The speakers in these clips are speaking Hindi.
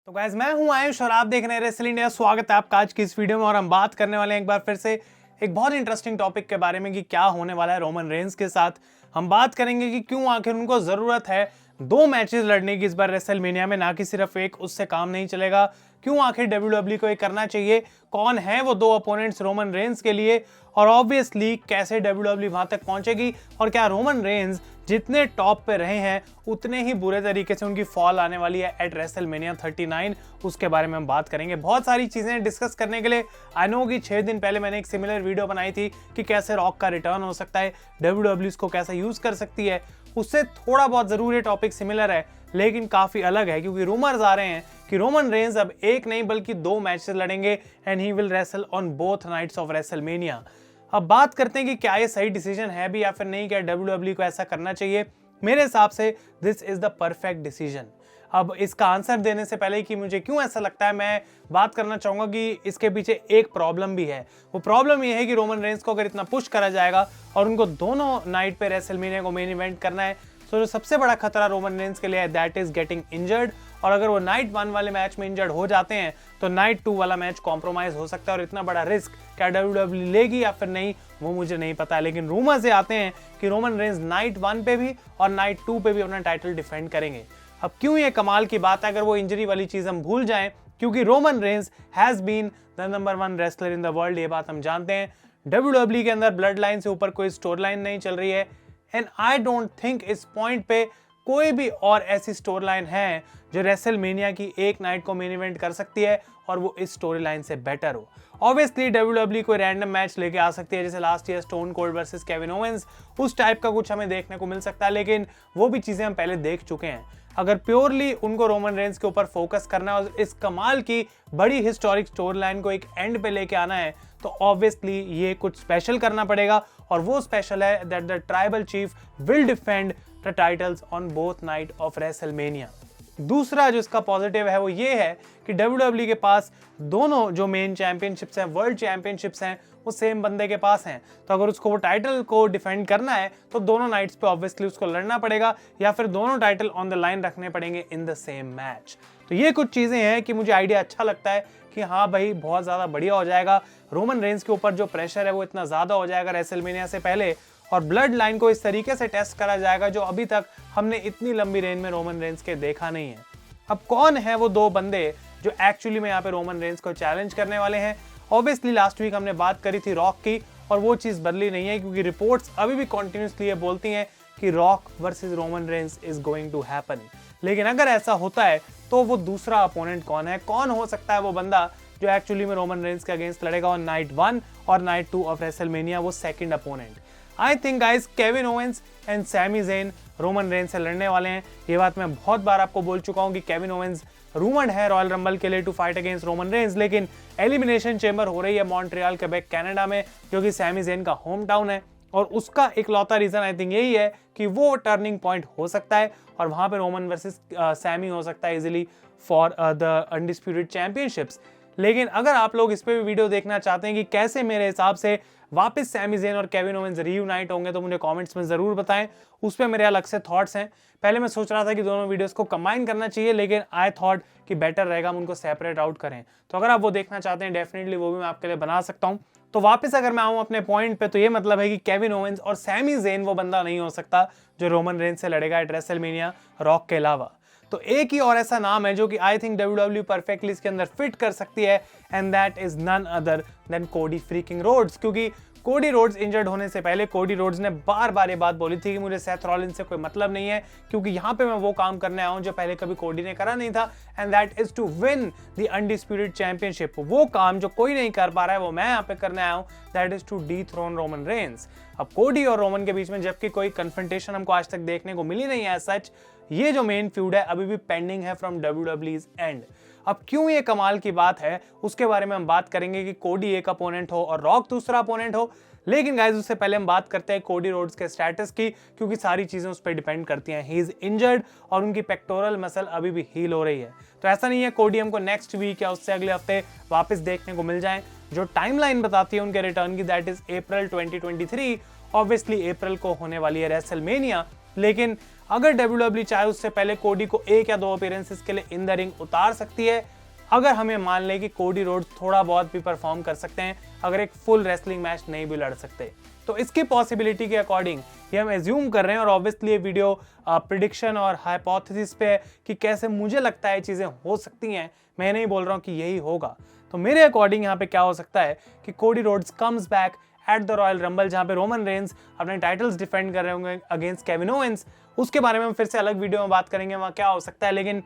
तो गाइस मैं हूं आयुष और आप देख रहे हैं रेसल इंडिया। स्वागत है आपका आज की इस वीडियो में और हम बात करने वाले हैं एक बार फिर से एक बहुत इंटरेस्टिंग टॉपिक के बारे में कि क्या होने वाला है रोमन रेंस के साथ। हम बात करेंगे कि क्यों आखिर उनको जरूरत है 2 मैचेस लड़ने की इस बार रेसलमेनिया में, ना कि सिर्फ एक, उससे काम नहीं चलेगा। क्यों आखिर डब्ल्यूडब्ल्यू को ये करना चाहिए, कौन है वो 2 अपोनेंट्स रोमन रेंस के लिए, और ऑब्वियसली कैसे डब्ल्यूडब्ल्यू वहां तक पहुंचेगी, और क्या रोमन रेंस जितने टॉप पे रहे हैं उतने ही बुरे तरीके से उनकी फॉल आने वाली है एट रेसलमेनिया 39। उसके बारे में हम बात करेंगे। बहुत सारी चीजें डिस्कस करने के लिए। आई नो कि 6 दिन पहले मैंने एक सिमिलर वीडियो बनाई थी कि कैसे रॉक का रिटर्न हो सकता है, डब्ल्यूडब्ल्यू इसको कैसे यूज कर सकती है। उससे थोड़ा बहुत जरूर ये टॉपिक सिमिलर है लेकिन काफी अलग है, क्योंकि रूमर्स आ रहे हैं कि रोमन रेंस अब एक नहीं बल्कि 2 मैचेस लड़ेंगे and he will wrestle on both nights of WrestleMania. अब बात करते हैं कि क्या ये सही डिसीजन है भी या फिर नहीं, क्या डब्ल्यूडब्ल्यू को ऐसा करना चाहिए। मेरे हिसाब से this is the perfect decision. अब इसका आंसर देने से पहले कि मुझे क्यों ऐसा लगता है, मैं बात करना चाहूंगा कि इसके पीछे एक प्रॉब्लम भी है। वो प्रॉब्लम ये है कि रोमन रेंस को अगर इतना पुश करा जाएगा और उनको दोनों नाइट पे रेसलमेनिया को मेन इवेंट करना है, तो जो सबसे बड़ा खतरा रोमन रेंस के लिए है दैट इज गेटिंग इंजर्ड। और अगर वो नाइट 1 वाले मैच में इंजर्ड हो जाते हैं तो नाइट 2 वाला मैच कॉम्प्रोमाइज हो सकता है। और इतना बड़ा रिस्क क्या डब्ल्यूडब्ल्यू लेगी या फिर नहीं, वो मुझे नहीं पता। लेकिन रूमर्स ये आते हैं कि रोमन रेंस नाइट 1 पे भी और नाइट 2 पे भी अपना टाइटल डिफेंड करेंगे। अब क्यों ये कमाल की बात है अगर वो इंजरी वाली चीज हम भूल जाएं, क्योंकि Roman Reigns has been the number 1 wrestler in the world, ये बात हम जानते हैं। डब्ल्यूडब्ल्यू के अंदर ब्लड लाइन से ऊपर कोई स्टोरी लाइन नहीं चल रही है एंड आई डोंट थिंक इस पॉइंट पे कोई भी और ऐसी स्टोरी लाइन है जो रेसलमेनिया की एक नाइट को मेन इवेंट कर सकती है और वो इस स्टोरी लाइन से बेटर हो। ऑब्वियसली डब्ल्यूडब्ल्यू कोई रैंडम मैच लेके आ सकती है, जैसे last year stone cold versus Kevin Owens, उस टाइप का कुछ हमें देखने को मिल सकता है, लेकिन वो भी चीजें हम पहले देख चुके हैं। अगर प्योरली उनको रोमन रेंस के ऊपर फोकस करना है और इस कमाल की बड़ी हिस्टोरिक स्टोरी लाइन को एक एंड पे लेके आना है, तो ऑब्वियसली ये कुछ स्पेशल करना पड़ेगा। और वो स्पेशल है that the tribal chief will defend the titles on both night of WrestleMania. दूसरा जो इसका पॉजिटिव है वो ये है कि डब्ल्यूडब्ल्यू के पास दोनों जो मेन चैंपियनशिप्स हैं, वर्ल्ड चैंपियनशिप्स हैं, वो सेम बंदे के पास हैं। तो अगर उसको वो टाइटल को डिफेंड करना है तो दोनों नाइट्स पे ऑब्वियसली उसको लड़ना पड़ेगा या फिर दोनों टाइटल ऑन द लाइन रखने पड़ेंगे इन द सेम मैच। तो ये कुछ चीजें हैं कि मुझे आइडिया अच्छा लगता है कि हाँ भाई बहुत ज्यादा बढ़िया हो जाएगा। रोमन रेंस के ऊपर जो प्रेशर है वो इतना ज्यादा हो जाएगा रेसलमेनिया से पहले, और ब्लड लाइन को इस तरीके से टेस्ट करा जाएगा जो अभी तक हमने इतनी लंबी रेंज में रोमन रेंस के देखा नहीं है। अब कौन है वो 2 बंदे जो एक्चुअली में यहाँ पे रोमन रेंस को चैलेंज करने वाले हैं। ऑब्वियसली लास्ट वीक हमने बात करी थी रॉक की और वो चीज बदली नहीं है, क्योंकि रिपोर्ट्स अभी भी कंटिन्यूसली ये बोलती हैं कि Rock versus Roman Reigns is going to happen. लेकिन अगर ऐसा होता है तो वो दूसरा अपोनेंट कौन है, कौन हो सकता है वो बंदा जो एक्चुअली में रोमन रेंस के अगेंस्ट लड़ेगा ऑन नाइट 1 और नाइट 2 ऑफ रेसलमेनिया, वो second opponent. I think guys Kevin Owens and Sami Zayn Roman Reigns से लड़ने वाले हैं। ये बात मैं बहुत बार आपको बोल चुका हूं कि केविन ओवेंस रूमर्ड है रॉयल रंबल के लिए to fight against Roman Reigns, लेकिन एलिमिनेशन चेंबर हो रही है मॉन्ट्रियल क्वेबेक कनाडा में, जो कि सैमी ज़ेन का होम टाउन है। और उसका इकलौता रीजन आई थिंक यही है कि वो टर्निंग पॉइंट हो सकता है और वहां पे रोमन वर्सेस सैमी हो सकता है easily for the undisputed championships. लेकिन अगर आप लोग इस पे भी वीडियो देखना चाहते हैं कि कैसे मेरे हिसाब से वापस सैमी ज़ेन और केविन ओवेंस रीयूनाइट होंगे, तो मुझे कमेंट्स में जरूर बताएं। उस पे मेरे अलग से थॉट्स हैं। पहले मैं सोच रहा था कि दोनों वीडियोस को कंबाइन करना चाहिए, लेकिन आई थॉट कि बेटर रहेगा हम उनको सेपरेट आउट करें। तो अगर आप वो देखना चाहते हैं डेफिनेटली वो भी मैं आपके लिए बना सकता हूं। तो वापस अगर मैं आऊं अपने पॉइंट पे, तो ये मतलब है कि केविन ओवेंस और सैमी ज़ेन वो बंदा नहीं हो सकता जो रोमन रेंस से लड़ेगा एट रेसलमेनिया रॉक के अलावा। तो एक ही और ऐसा नाम है जो कि आई थिंक डब्ल्यूडब्ल्यू परफेक्टली इसके अंदर फिट कर सकती है and that is none other than Cody freaking Rhodes. क्योंकि कोडी रोड्स इंजर्ड होने से पहले कोडी रोड्स ने बार बार ये बात बोली थी कि मुझे सेथ रॉलिन्स से कोई मतलब नहीं है, क्योंकि यहाँ पे मैं वो काम करने आया हूँ जो पहले कभी कोडी ने करा नहीं था, and that is to win the undisputed championship. वो काम जो कोई नहीं कर पा रहा है वो मैं यहाँ पे करने आया हूँ, that is to dethrone Roman Reigns. अब कोडी और रोमन के बीच में जबकि कोई कन्फ्रंटेशन हमको आज तक देखने को मिली नहीं है सच, ये जो मेन फ्यूड है अभी भी पेंडिंग है फ्रॉम डब्ल्यूडब्ल्यू's एंड। अब क्यों ये कमाल की बात है उसके बारे में हम बात करेंगे कि कोडी एक अपोनेंट हो और रॉक दूसरा अपोनेंट हो। लेकिन गाइस उससे पहले हम बात करते हैं कोडी रोड्स के स्टेटस की, क्योंकि सारी चीजें उस पर डिपेंड करती हैं। ही इज इंजर्ड और उनकी पेक्टोरल मसल अभी भी हील हो रही है। तो ऐसा नहीं है कोडी हमको नेक्स्ट वीक या उससे अगले हफ्ते वापस देखने को मिल जाए। जो टाइमलाइन बताती है उनके रिटर्न की दैट इज अप्रैल 2023। ऑब्वियसली अप्रैल को होने वाली है रेसलमेनिया, लेकिन अगर WWE चाहे उससे पहले कोडी को 1 या 2 अपीयरेंसेस के लिए इन द रिंग उतार सकती है, अगर हमें मान ले कि कोडी रोड्स थोड़ा बहुत भी परफॉर्म कर सकते हैं, अगर एक फुल रेसलिंग मैच नहीं भी लड़ सकते, तो इसकी पॉसिबिलिटी के अकॉर्डिंग ये हम एज्यूम कर रहे हैं। और ऑब्वियसली ये वीडियो प्रिडिक्शन और हाइपोथेसिस पे है कि कैसे मुझे लगता है चीजें हो सकती हैं, मैं नहीं बोल रहा हूँ कि यही होगा। तो मेरे अकॉर्डिंग यहाँ पे क्या हो सकता है कि Cody Rhodes comes back at the Royal rumble, जहां पे रोमन रेंस अपने टाइटल्स डिफेंड कर रहे होंगे अगेंस्ट केविन ओवेंस। उसके बारे में हम फिर से अलग वीडियो में बात करेंगे वहां क्या हो सकता है, लेकिन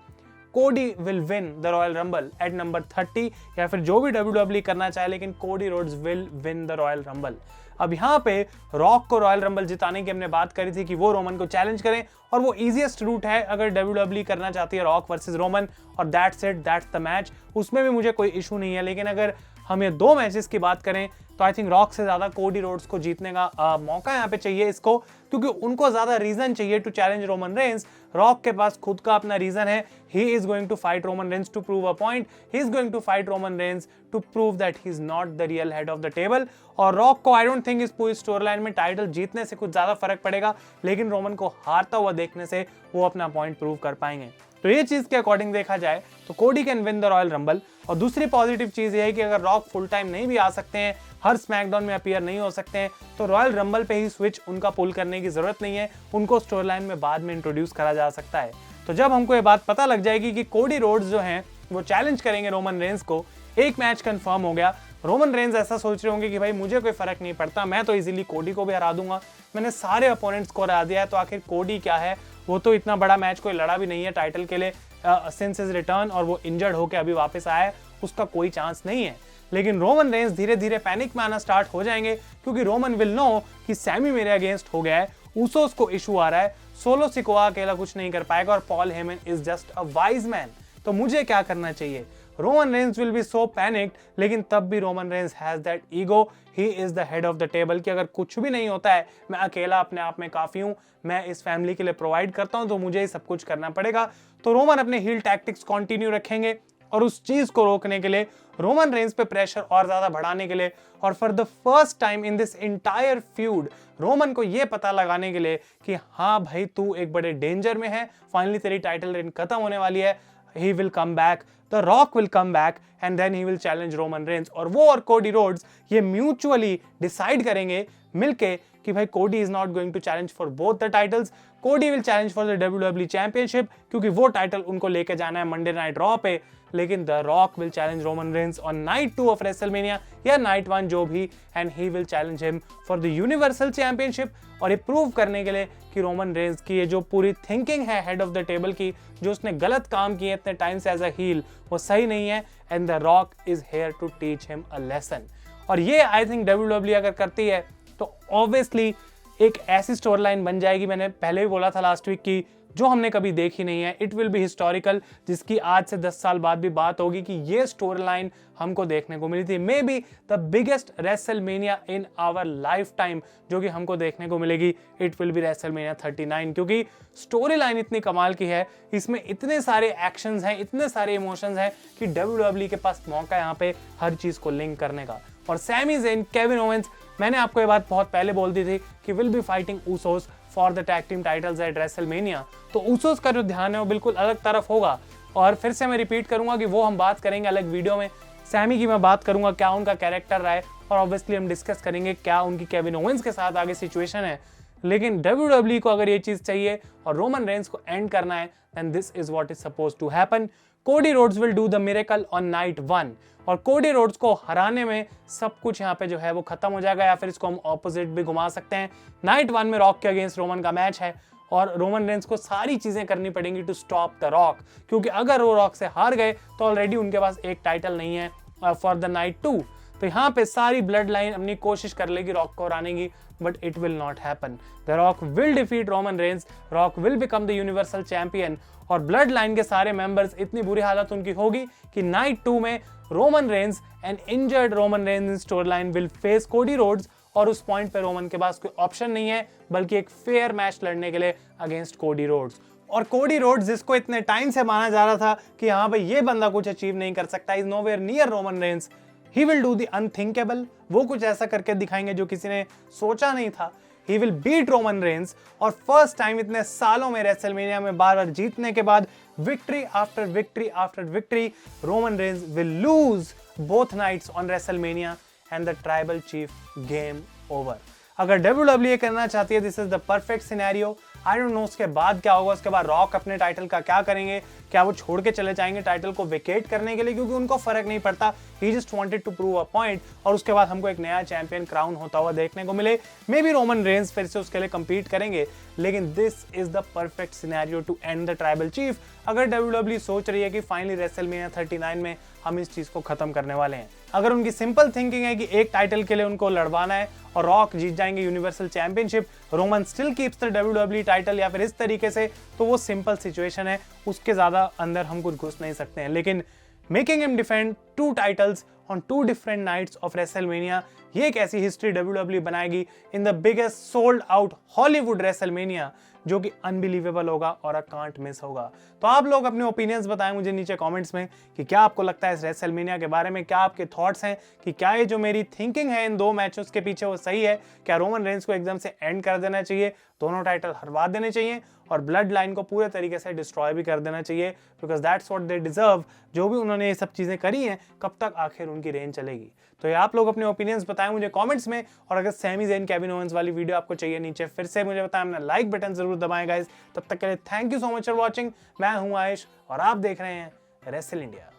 Cody will win the Royal Rumble at number 30, या फिर जो भी WWE करना चाहे, लेकिन कोडी Rhodes will win the Royal rumble. अब यहाँ पे रॉक को रॉयल रंबल जिताने की हमने बात करी थी कि वो रोमन को चैलेंज करें, और वो इजीएस्ट रूट है अगर WWE करना चाहती है रॉक वर्सेस रोमन, और that's it, that's the match. उसमें भी मुझे कोई इशू नहीं है। लेकिन अगर हम ये 2 मैचेस की बात करें तो आई थिंक रॉक से ज्यादा कोडी रोड्स को जीतने का मौका यहाँ पे चाहिए इसको, क्योंकि उनको ज्यादा रीजन चाहिए to challenge Roman Reigns. Rock के पास खुद का अपना रीजन है, he is going to fight Roman Reigns to prove a point, he is going to fight Roman Reigns to prove that he is not the real head of the table. और रॉक को आई डोंट थिंक इस पूरी स्टोरी लाइन में टाइटल जीतने से कुछ ज्यादा फर्क पड़ेगा, लेकिन रोमन को हारता हुआ देखने से वो अपना पॉइंट प्रूव कर पाएंगे। तो ये चीज के अकॉर्डिंग देखा जाए तो कोडी can win the Royal rumble. और दूसरी पॉजिटिव चीज ये है कि अगर रॉक फुल टाइम नहीं भी आ सकते हैं, हर स्मैकडाउन में अपीयर नहीं हो सकते हैं, तो रॉयल रंबल पे ही स्विच उनका पुल करने की जरूरत नहीं है, उनको स्टोरी लाइन में बाद में इंट्रोड्यूस करा जा सकता है। तो जब हमको ये बात पता लग जाएगी कि कोडी रोड्स जो हैं वो चैलेंज करेंगे रोमन रेंस को, एक मैच कंफर्म हो गया, रोमन रेंस ऐसा सोच रहे होंगे कि भाई मुझे कोई फर्क नहीं पड़ता, मैं तो इजीली कोडी को भी हरा दूंगा, मैंने सारे अपोनेंट्स को हरा दिया है, तो आखिर कोडी क्या है, वो तो इतना बड़ा मैच कोई लड़ा भी नहीं है टाइटल के लिए सिंस हिज रिटर्न, और वो इंजर्ड होके अभी वापस आया है, उसका कोई चांस नहीं है। लेकिन रोमन रेंस धीरे धीरे पैनिक में आना स्टार्ट हो जाएंगे, क्योंकि रोमन विल नो कि सैमी मेरे अगेंस्ट हो गया है, ऊसोस को इशू आ रहा है, सोलो सिकोआ अकेला कुछ नहीं कर पाएगा, और Paul Heyman is just a wise man. तो मुझे क्या करना चाहिए? Roman Reigns will be so panicked, लेकिन तब भी Roman Reigns has that ego, he is the head of the table, कि अगर कुछ भी नहीं होता है, मैं अकेला अपने आप में काफी हूं, मैं इस फैमिली के लिए प्रोवाइड करता हूं, तो मुझे ही सब कुछ करना पड़ेगा। तो रोमन अपने हील टैक्टिक्स कंटिन्यू रखेंगे, और उस चीज को रोकने के लिए, रोमन रेंस पे प्रेशर और ज्यादा बढ़ाने के लिए, और for the first time in this entire feud, Roman को यह पता लगाने के लिए कि हाँ भाई तू एक बड़े डेंजर में है, फाइनली तेरी टाइटल रेन खत्म होने वाली है, he will come back, the Rock will come back, and then he will challenge Roman Reigns। और वो और कोडी रोड्स ये म्यूचुअली डिसाइड करेंगे मिलके कि भाई Cody is not going to challenge for both the titles, Cody will challenge for the WWE championship, क्योंकि वो टाइटल उनको लेके जाना है मंडे नाइट रॉ पे, लेकिन the rock will challenge Roman Reigns on night 2 of WrestleMania या नाइट 1 जो भी, and he will challenge him for the universal championship. और ये प्रूव करने के लिए कि रोमन रेंस की ये जो पूरी थिंकिंग है हेड ऑफ द टेबल की, जो उसने गलत काम किए इतने टाइम से एज अ हील, वो सही नहीं है, and the Rock is here to teach him a lesson. और ये आई थिंक WWE अगर करती है तो ऑब्वियसली एक ऐसी स्टोरी लाइन बन जाएगी, मैंने पहले भी बोला था लास्ट वीक की, जो हमने कभी देखी नहीं है, इट विल बी हिस्टोरिकल, जिसकी आज से 10 साल बाद भी बात होगी कि ये स्टोरी लाइन हमको देखने को मिली थी। Maybe the biggest WrestleMania in our lifetime जो कि हमको देखने को मिलेगी, इट विल बी रेसलमेनिया 39, क्योंकि स्टोरी लाइन इतनी कमाल की है, इसमें इतने सारे एक्शंस हैं, इतने सारे इमोशंस हैं कि WWE के पास मौका है यहाँ पे हर चीज को लिंक करने का। और सैमी ज़ेन, केविन ओवेंस, मैंने आपको ये बात बहुत पहले बोल दी थी कि will be fighting Usos for the tag team titles eight WrestleMania, तो ऊसोस का जो ध्यान है वो बिल्कुल अलग तरफ होगा। और फिर से मैं रिपीट करूंगा कि वो हम बात करेंगे अलग वीडियो में, सैमी की मैं बात करूंगा क्या उनका कैरेक्टर रहा है, और ऑब्वियसली हम डिस्कस करेंगे क्या उनकी केविन ओवेंस के साथ आगे सिचुएशन है। लेकिन WWE को अगर ये चीज चाहिए और रोमन रेंस को एंड करना है, then this is what is supposed to happen. Cody Rhodes will do the miracle on night 1, और कोडी रोड्स को हराने में सब कुछ यहाँ पे जो है वो खत्म हो जाएगा, या फिर इसको हम ऑपोजिट भी घुमा सकते हैं। नाइट 1 में रॉक के अगेंस्ट रोमन का मैच है, और रोमन रेंस को सारी चीजें करनी पड़ेंगी टू स्टॉप द रॉक, क्योंकि अगर वो रॉक से हार गए तो ऑलरेडी उनके पास एक टाइटल नहीं है फॉर द नाइट 2। तो यहाँ पे सारी ब्लड लाइन अपनी कोशिश कर लेगी रॉक को हराने की, but it will not happen. The rock will defeat Roman Reigns, rock will become the universal champion, और ब्लड लाइन के सारे मेंबर्स, इतनी बुरी हालत उनकी होगी कि नाइट 2 में Roman Reigns and injured Roman Reigns in story line will face Cody Rhodes, और उस पॉइंट पे रोमन के पास कोई ऑप्शन नहीं है बल्कि एक फेयर मैच लड़ने के लिए अगेंस्ट कोडी रोड्स। और कोडी रोड्स जिसको इतने टाइम से माना जा रहा था कि हाँ भाई ये बंदा कुछ अचीव नहीं कर सकता, is nowhere near Roman Reigns, he will do the unthinkable, वो कुछ ऐसा करके दिखाएंगे जो किसी ने सोचा नहीं था। He will beat Roman Reigns और फर्स्ट टाइम इतने सालों में रेसलमेनिया में बार बार जीतने के बाद victory after victory after victory Roman Reigns will lose both nights on WrestleMania and the tribal chief game over. अगर WWE करना चाहती है this is the perfect scenario. I don't know उसके बाद क्या होगा, उसके बाद रॉक अपने टाइटल का क्या करेंगे, क्या वो छोड़ के चले जाएंगे टाइटल को वेकेट करने के लिए, क्योंकि उनको फर्क नहीं पड़ता, he just wanted to prove a point, और उसके बाद हमको एक नया चैंपियन क्राउन होता हुआ देखने को मिले। मे बी रोमन रेंस फिर से उसके लिए कंपीट करेंगे, लेकिन this is the perfect scenario to end the tribal chief. अगर WWE सोच रही है कि फाइनली रेसलमेनिया 39 में हम इस चीज को खत्म करने वाले हैं, अगर उनकी सिंपल थिंकिंग है कि एक टाइटल के लिए उनको लड़वाना है और रॉक जीत जाएंगे universal championship, Roman still keeps the WWE title या फिर इस तरीके से, तो वो सिंपल सिचुएशन है, उसके ज्यादा अंदर हम कुछ घुस नहीं सकते हैं। लेकिन making him defend 2 titles on 2 different nights of WrestleMania, ये एक ऐसी हिस्ट्री WWE बनाएगी in the biggest sold out Hollywood WrestleMania, जो कि अनबिलीवेबल होगा और अ कांट मिस होगा। तो आप लोग अपने ओपिनियंस बताएं मुझे नीचे कमेंट्स में कि क्या आपको लगता है इस रेसलमेनिया के बारे में, क्या आपके थॉट्स हैं कि क्या ये जो मेरी थिंकिंग है इन 2 मैचेस के पीछे वो सही है, क्या रोमन रेंस को एकदम से एंड कर देना चाहिए, दोनों टाइटल हरवा देने चाहिए और ब्लड लाइन को पूरे तरीके से डिस्ट्रॉय भी कर देना चाहिए, because that's what they deserve. जो भी उन्होंने ये सब चीजें करी हैं, कब तक आखिर उनकी रेंज चलेगी। तो ये आप लोग अपने ओपिनियंस बताएं मुझे कमेंट्स में, और अगर सैमी ज़ेन केविन ओवेंस वाली वीडियो आपको चाहिए नीचे फिर से मुझे बताएं, अपना लाइक बटन जरूर दबाएं गाइस। तब तक के लिए thank you so much for watching. मैं हूं आयुष और आप देख रहे हैं रेसल इंडिया।